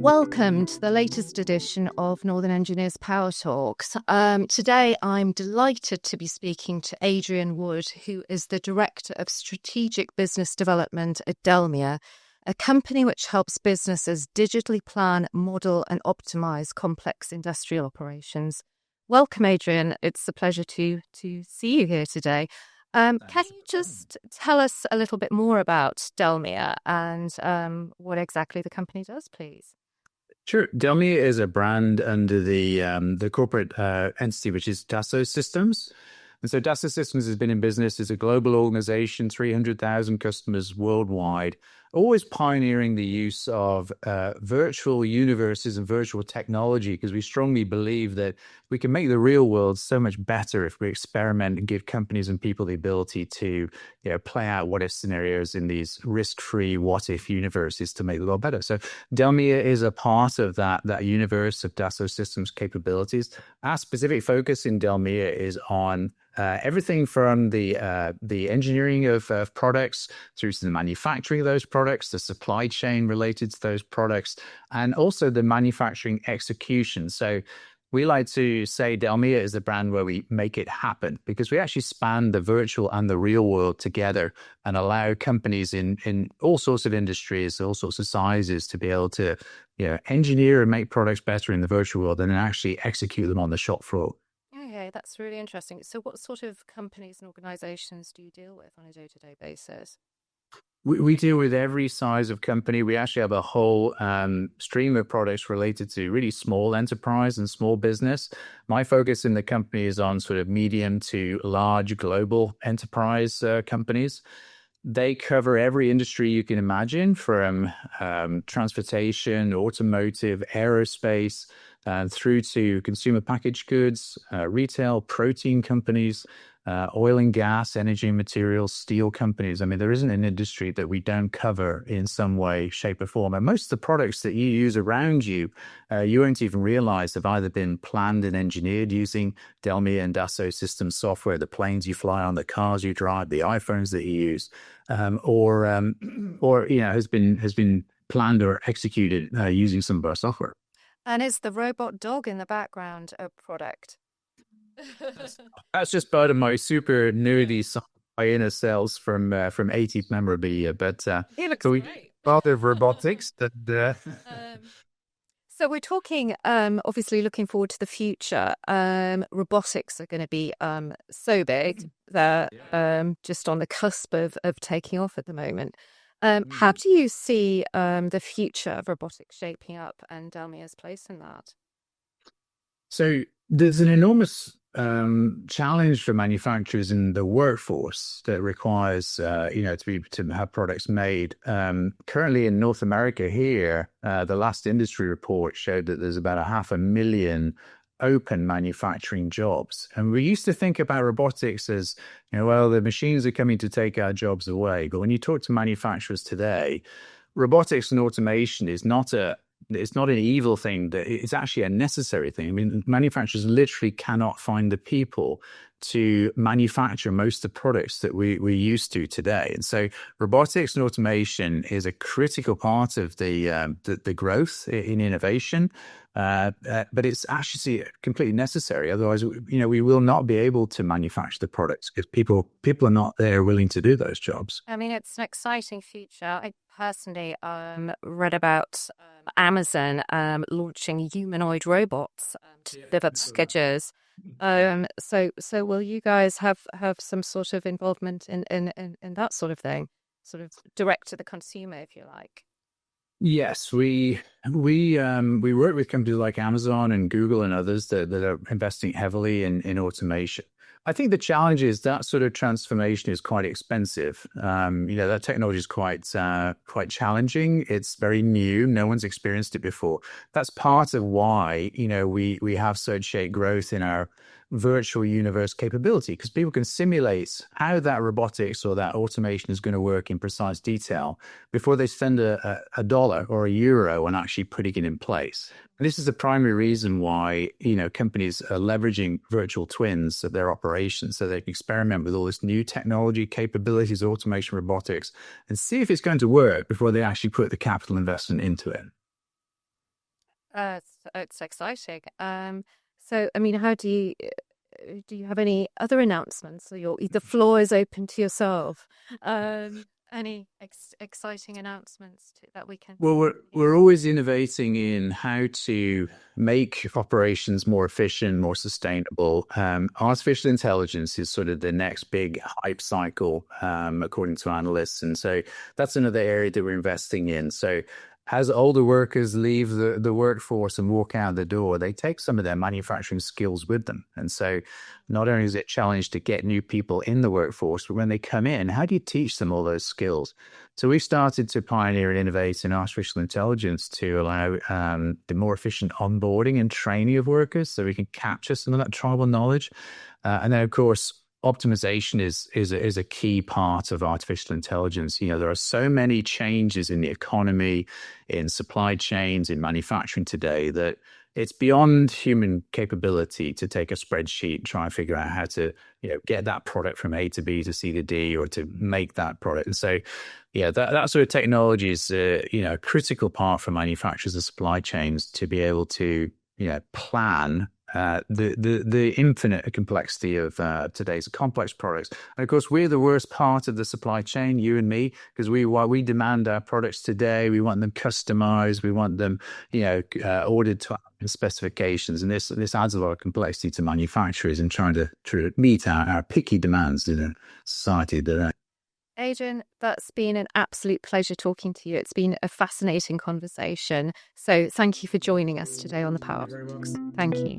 Welcome to the latest edition of Northern Engineers Power Talks. Today, I'm delighted to be speaking to Adrian Wood, who is the Director of Strategic Business Development at DELMIA, a company which helps businesses digitally plan, model, and optimize complex industrial operations. Welcome, Adrian. It's a pleasure to see you here today. Can you just tell us a little bit more about DELMIA and what exactly the company does, please? Sure. DELMIA is a brand under the corporate entity, which is Dassault Systèmes. And so Dassault Systèmes has been in business as a global organization, 300,000 customers worldwide, always pioneering the use of virtual universes and virtual technology, because we strongly believe that we can make the real world so much better if we experiment and give companies and people the ability to play out what-if scenarios in these risk-free what-if universes to make the world better. So DELMIA is a part of that universe of Dassault Systèmes capabilities. Our specific focus in DELMIA is on everything from the engineering of products through to the manufacturing of those products, the supply chain related to those products, and also the manufacturing execution. So we like to say DELMIA is the brand where we make it happen, because we actually span the virtual and the real world together and allow companies in all sorts of industries, all sorts of sizes to be able to engineer and make products better in the virtual world and then actually execute them on the shop floor. Okay, that's really interesting. So what sort of companies and organizations do you deal with on a day-to-day basis? We deal with every size of company. We actually have a whole stream of products related to really small enterprise and small business. My focus in the company is on sort of medium to large global enterprise companies. They cover every industry you can imagine, from transportation, automotive, aerospace, through to consumer packaged goods, retail, protein companies, oil and gas, energy and materials, steel companies. I mean, there isn't an industry that we don't cover in some way, shape, or form. And most of the products that you use around you, you won't even realize have either been planned and engineered using DELMIA and Dassault Systèmes software, the planes you fly on, the cars you drive, the iPhones that you use, or has been planned or executed using some of our software. And is the robot dog in the background a product? That's just part of my super nerdy inner cells from 80s memorabilia. But he looks great. Part of robotics. So we're talking, obviously, looking forward to the future. Robotics are going to be so big. They're just on the cusp of taking off at the moment. How do you see the future of robotics shaping up and DELMIA's place in that? So there's an enormous challenge for manufacturers in the workforce that requires to have products made. Currently in North America here, the last industry report showed that there's about 500,000 open manufacturing jobs. And we used to think about robotics as, the machines are coming to take our jobs away. But when you talk to manufacturers today, robotics and automation is not an evil thing. It's actually a necessary thing. I mean, manufacturers literally cannot find the people to manufacture most of the products that we're used to today. And so robotics and automation is a critical part of the growth in innovation. But it's actually completely necessary. Otherwise, we will not be able to manufacture the products because people are not there willing to do those jobs. I mean, it's an exciting future. I personally read about Amazon launching humanoid robots to deliver packages. So will you guys have some sort of involvement in that sort of thing, sort of direct to the consumer, if you like? Yes, we work with companies like Amazon and Google and others that are investing heavily in automation. I think the challenge is that sort of transformation is quite expensive. That technology is quite challenging. It's very new. No one's experienced it before. That's part of why we have such a growth in our virtual universe capability, because people can simulate how that robotics or that automation is going to work in precise detail before they spend a dollar or a euro on actually putting it in place. And this is the primary reason why, companies are leveraging virtual twins of their operations so they can experiment with all this new technology, capabilities, automation, robotics, and see if it's going to work before they actually put the capital investment into it. It's exciting. So, I mean, how do you have any other announcements? Or the floor is open to yourself. Any exciting announcements that we can? Well, we're always innovating in how to make operations more efficient, more sustainable. Artificial intelligence is sort of the next big hype cycle, according to analysts. And so that's another area that we're investing in. So as older workers leave the workforce and walk out the door, they take some of their manufacturing skills with them. And so not only is it a challenge to get new people in the workforce, but when they come in, how do you teach them all those skills? So we started to pioneer and innovate in artificial intelligence to allow the more efficient onboarding and training of workers so we can capture some of that tribal knowledge. And then, of course, optimization is a key part of artificial intelligence. There are so many changes in the economy, in supply chains, in manufacturing today that it's beyond human capability to take a spreadsheet and try and figure out how to, get that product from A to B to C to D, or to make that product. And so, that sort of technology is, a critical part for manufacturers and supply chains to be able to, plan the infinite complexity of today's complex products. And of course, we're the worst part of the supply chain, you and me, because we demand our products today. We want them customized. We want them, ordered to our specifications. And this adds a lot of complexity to manufacturers in trying to meet our picky demands in a society today. Adrian, that's been an absolute pleasure talking to you. It's been a fascinating conversation. So thank you for joining us today on the Power Talks. Thank you.